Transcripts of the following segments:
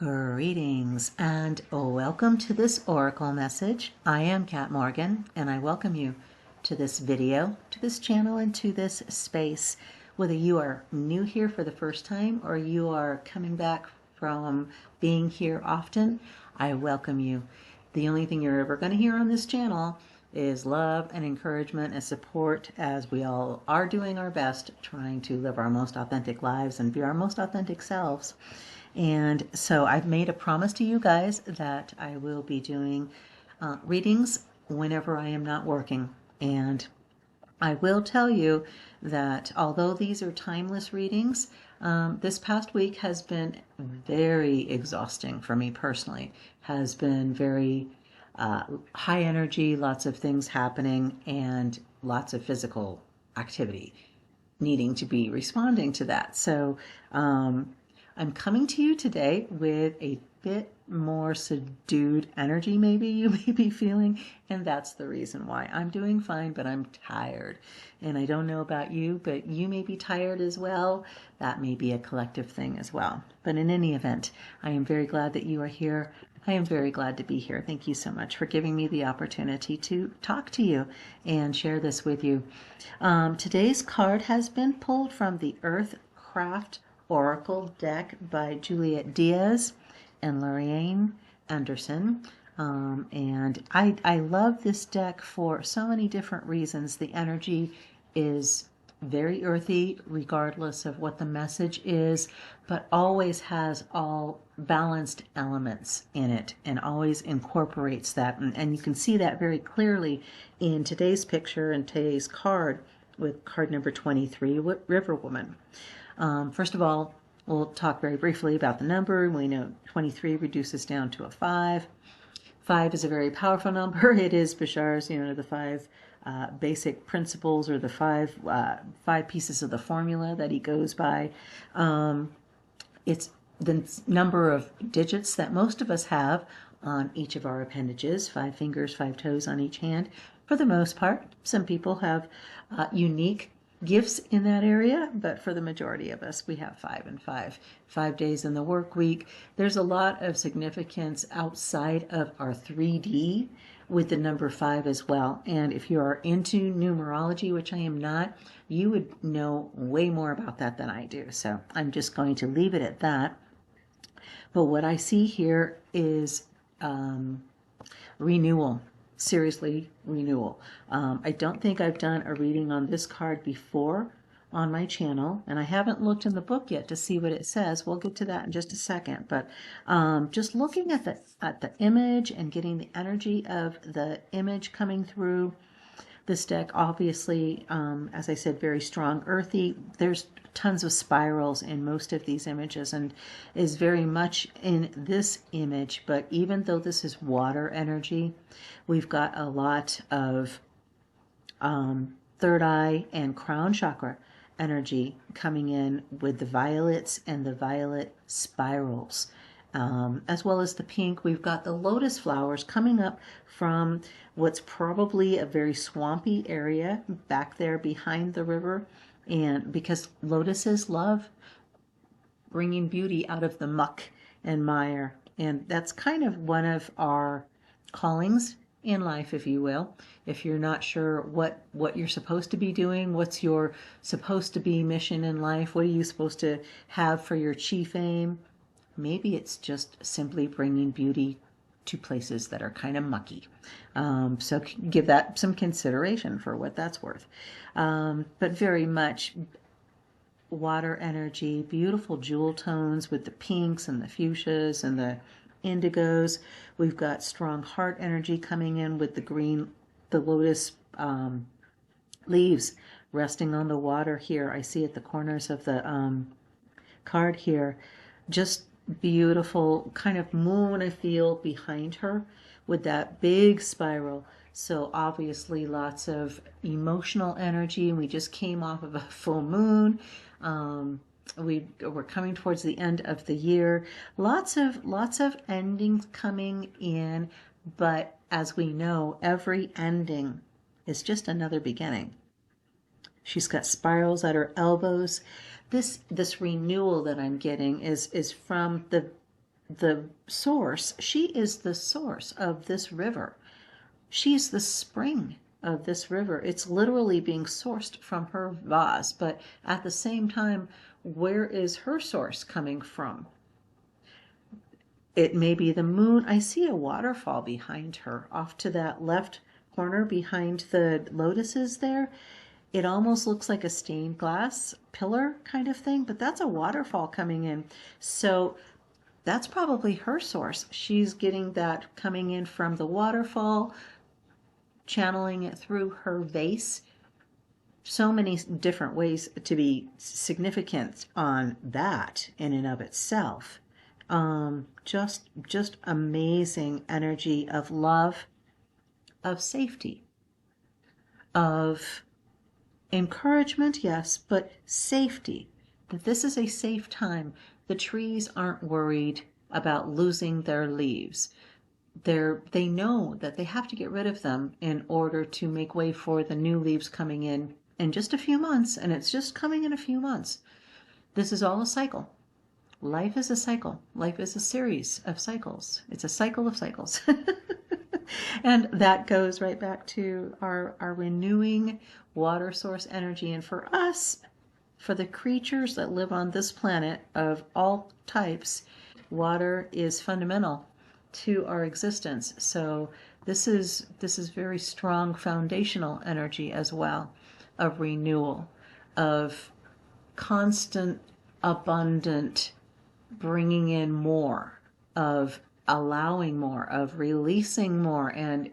Greetings and welcome to this Oracle message. I am Kat Morgan and I welcome you to this video, to this channel, and to this space. Whether you are new here for the first time or you are coming back from being here often, I welcome you. The only thing you're ever going to hear on this channel is love and encouragement and support, as we all are doing our best trying to live our most authentic lives and be our most authentic selves. And so I've made a promise to you guys that I will be doing readings whenever I am not working. And I will tell you that although these are timeless readings, this past week has been very exhausting for me personally. Has been very high energy, lots of things happening, and lots of physical activity needing to be responding to that. So I'm coming to you today with a bit more subdued energy, maybe you may be feeling, and that's the reason why. I'm doing fine, but I'm tired. And I don't know about you, but you may be tired as well. That may be a collective thing as well. But in any event, I am very glad that you are here. I am very glad to be here. Thank you so much for giving me the opportunity to talk to you and share this with you. Today's card has been pulled from the Earthcraft Oracle deck by Juliet Diaz and Lorraine Anderson. And I love this deck for so many different reasons. The energy is very earthy, regardless of what the message is, but always has all balanced elements in it and always incorporates that. And you can see that very clearly in today's picture and today's card with card number 23, River Woman. First of all, we'll talk very briefly about the number. We know 23 reduces down to a 5. 5 is a very powerful number. It is Bashar's, the 5 basic principles, or the five pieces of the formula that he goes by. It's the number of digits that most of us have on each of our appendages, 5 fingers, 5 toes on each hand. For the most part, some people have unique gifts in that area, but for the majority of us, we have 5 and 5. 5 days in the work week. There's a lot of significance outside of our 3D with the number 5 as well. And if you are into numerology, which I am not, you would know way more about that than I do. So I'm just going to leave it at that. But what I see here is renewal. Seriously, renewal. I don't think I've done a reading on this card before on my channel, and I haven't looked in the book yet to see what it says. We'll get to that in just a second, but just looking at the image and getting the energy of the image coming through this deck, obviously, as I said, very strong, earthy. There's tons of spirals in most of these images and is very much in this image. But even though this is water energy, we've got a lot of third eye and crown chakra energy coming in with the violets and the violet spirals. As well as the pink, we've got the lotus flowers coming up from what's probably a very swampy area back there behind the river. And because lotuses love bringing beauty out of the muck and mire. And that's kind of one of our callings in life, if you will. If you're not sure what you're supposed to be doing, what's your supposed to be mission in life, what are you supposed to have for your chief aim, maybe it's just simply bringing beauty to places that are kind of mucky. So give that some consideration for what that's worth. But very much water energy, beautiful jewel tones with the pinks and the fuchsias and the indigos. We've got strong heart energy coming in with the green, the lotus leaves resting on the water here. I see at the corners of the card here, just beautiful kind of moon I feel behind her with that big spiral. So obviously lots of emotional energy, and we just came off of a full moon. We're coming towards the end of the year. Lots of endings coming in, but as we know, every ending is just another beginning. She's got spirals at her elbows. This renewal that I'm getting is from the the source. She is the source of this river. She's the spring of this river. It's literally being sourced from her vase, but at the same time, where is her source coming from? It may be the moon. I see a waterfall behind her, off to that left corner behind the lotuses there. It almost looks like a stained glass pillar kind of thing, but that's a waterfall coming in. So that's probably her source. She's getting that coming in from the waterfall, channeling it through her vase. So many different ways to be significant on that in and of itself. Just amazing energy of love, of safety, of encouragement, yes, but safety. That this is a safe time. The trees aren't worried about losing their leaves. They know that they have to get rid of them in order to make way for the new leaves coming in just a few months, and it's just coming in a few months. This is all a cycle. Life is a cycle. Life is a series of cycles. It's a cycle of cycles. And that goes right back to our renewing water source energy. And for us, for the creatures that live on this planet of all types, water is fundamental to our existence. So this is very strong foundational energy as well, of renewal, of constant, abundant bringing in more, of allowing more, of releasing more. And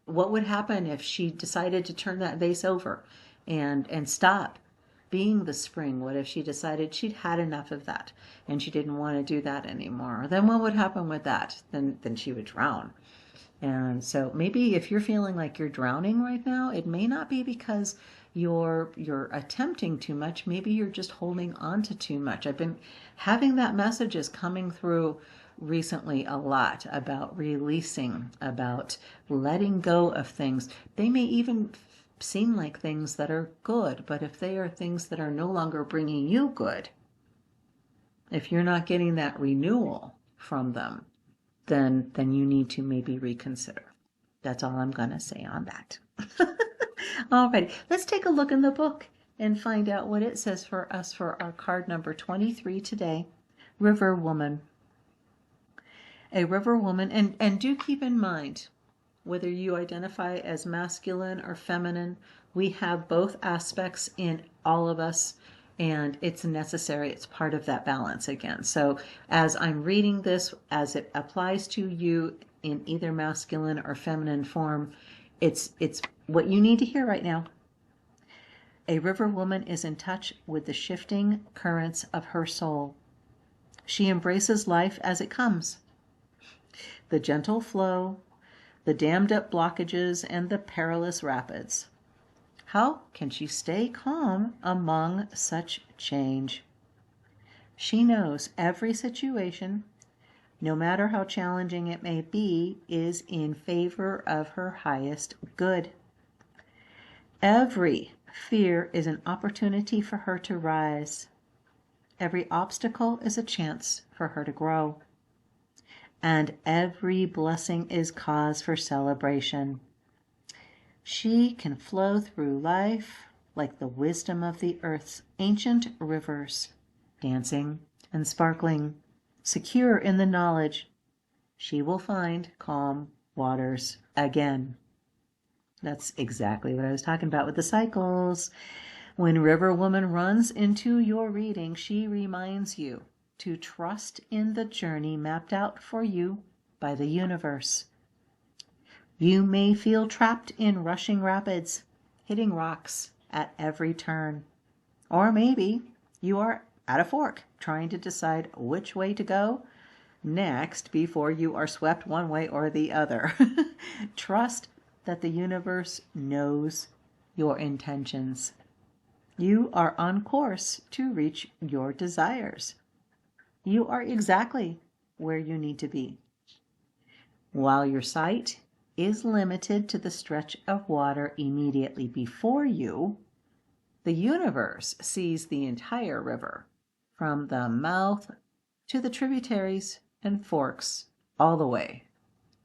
what would happen if she decided to turn that vase over and stop being the spring? What if she decided she'd had enough of that and she didn't want to do that anymore? Then what would happen with that? Then she would drown. And so maybe if you're feeling like you're drowning right now, it may not be because you're attempting too much. Maybe you're just holding on to too much. I've been having that messages coming through recently a lot about releasing, about letting go of things. They may even seem like things that are good, but if they are things that are no longer bringing you good, if you're not getting that renewal from them, then you need to maybe reconsider. That's all I'm going to say on that. Alrighty, let's take a look in the book and find out what it says for us for our card number 23 today, River Woman. A river woman, and do keep in mind, whether you identify as masculine or feminine, we have both aspects in all of us, and it's necessary. It's part of that balance again. So as I'm reading this, as it applies to you in either masculine or feminine form, it's what you need to hear right now. A river woman is in touch with the shifting currents of her soul. She embraces life as it comes. The gentle flow, the dammed up blockages, and the perilous rapids. How can she stay calm among such change? She knows every situation, no matter how challenging it may be, is in favor of her highest good. Every fear is an opportunity for her to rise. Every obstacle is a chance for her to grow. And every blessing is cause for celebration. She can flow through life like the wisdom of the earth's ancient rivers, dancing and sparkling, secure in the knowledge she will find calm waters again. That's exactly what I was talking about with the cycles. When River Woman runs into your reading, she reminds you to trust in the journey mapped out for you by the universe. You may feel trapped in rushing rapids, hitting rocks at every turn. Or maybe you are at a fork, trying to decide which way to go next before you are swept one way or the other. Trust that the universe knows your intentions. You are on course to reach your desires. You are exactly where you need to be. While your sight is limited to the stretch of water immediately before you, the universe sees the entire river, from the mouth to the tributaries and forks all the way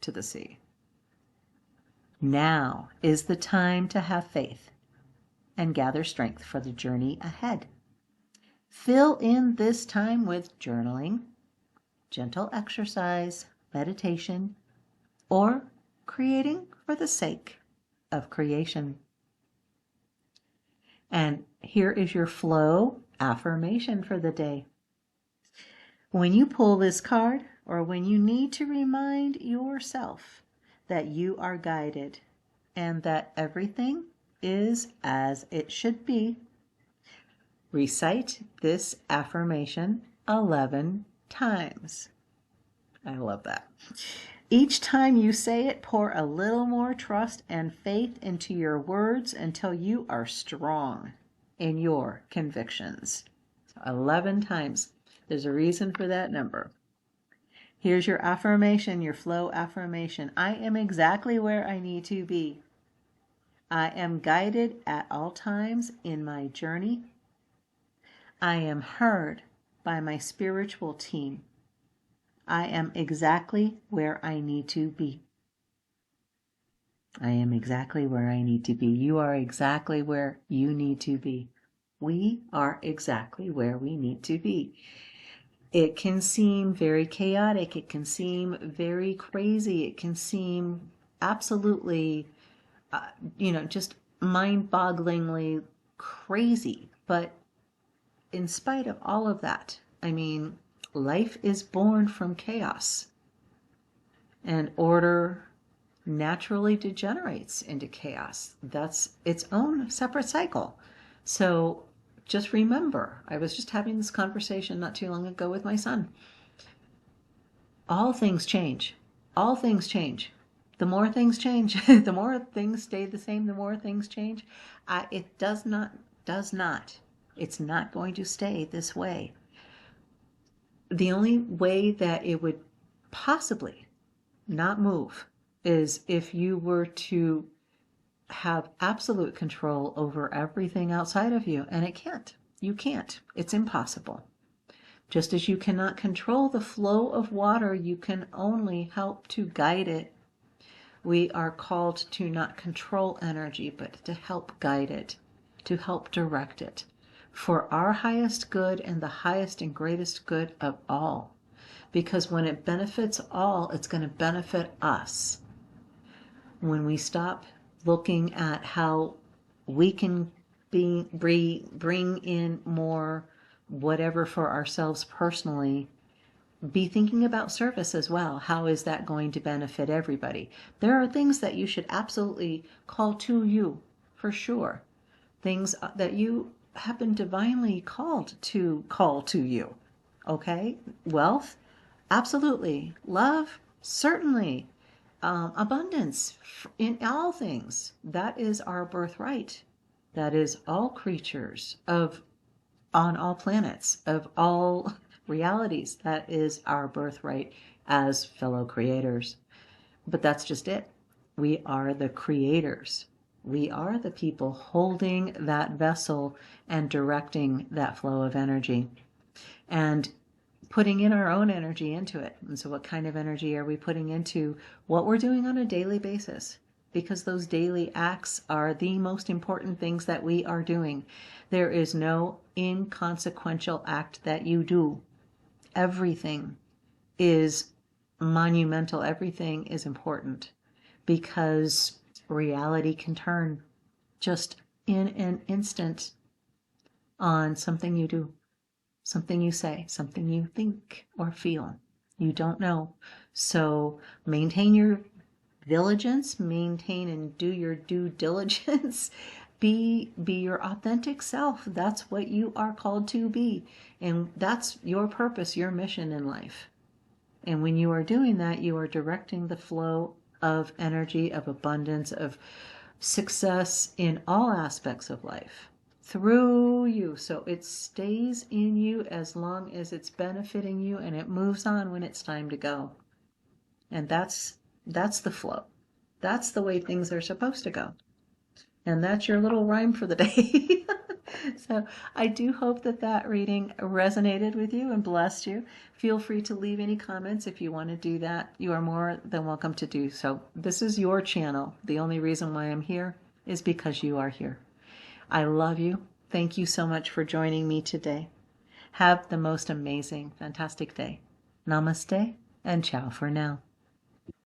to the sea. Now is the time to have faith and gather strength for the journey ahead. Fill in this time with journaling, gentle exercise, meditation, or creating for the sake of creation. And here is your flow affirmation for the day. When you pull this card, or when you need to remind yourself that you are guided and that everything is as it should be, recite this affirmation 11 times. I love that. Each time you say it, pour a little more trust and faith into your words until you are strong in your convictions. So 11 times. There's a reason for that number. Here's your affirmation, your flow affirmation. I am exactly where I need to be. I am guided at all times in my journey. I am heard by my spiritual team. I am exactly where I need to be. I am exactly where I need to be. You are exactly where you need to be. We are exactly where we need to be. It can seem very chaotic. It can seem very crazy. It can seem absolutely, just mind-bogglingly crazy. But in spite of all of that, life is born from chaos, and order naturally degenerates into chaos. That's its own separate cycle. So just remember, I was just having this conversation not too long ago with my son. All things change. All things change. The more things change, the more things stay the same, the more things change. It does not. It's not going to stay this way. The only way that it would possibly not move is if you were to have absolute control over everything outside of you, and it can't. You can't. It's impossible. Just as you cannot control the flow of water, you can only help to guide it. We are called to not control energy, but to help guide it, to help direct it, for our highest good and the highest and greatest good of all. Because when it benefits all, it's going to benefit us. When we stop looking at how we can bring in more whatever for ourselves personally, be thinking about service as well. How is that going to benefit everybody? There are things that you should absolutely call to you, for sure. Things that you have been divinely called to call to you. Okay? Wealth? Absolutely. Love? Certainly. Abundance in all things. That is our birthright. That is all creatures on all planets, of all realities. That is our birthright as fellow creators. But that's just it. We are the creators. We are the people holding that vessel and directing that flow of energy and putting in our own energy into it. And so what kind of energy are we putting into what we're doing on a daily basis? Because those daily acts are the most important things that we are doing. There is no inconsequential act that you do. Everything is monumental. Everything is important, because reality can turn just in an instant on something you do, something you say, something you think or feel. You don't know. So maintain your diligence, maintain and do your due diligence. Be your authentic self. That's what you are called to be. And that's your purpose, your mission in life. And when you are doing that, you are directing the flow of energy, of abundance, of success in all aspects of life through you. So it stays in you as long as it's benefiting you, and it moves on when it's time to go. And that's the flow. That's the way things are supposed to go. And that's your little rhyme for the day. So I do hope that that reading resonated with you and blessed you. Feel free to leave any comments if you want to do that. You are more than welcome to do so. This is your channel. The only reason why I'm here is because you are here. I love you. Thank you so much for joining me today. Have the most amazing, fantastic day. Namaste and ciao for now.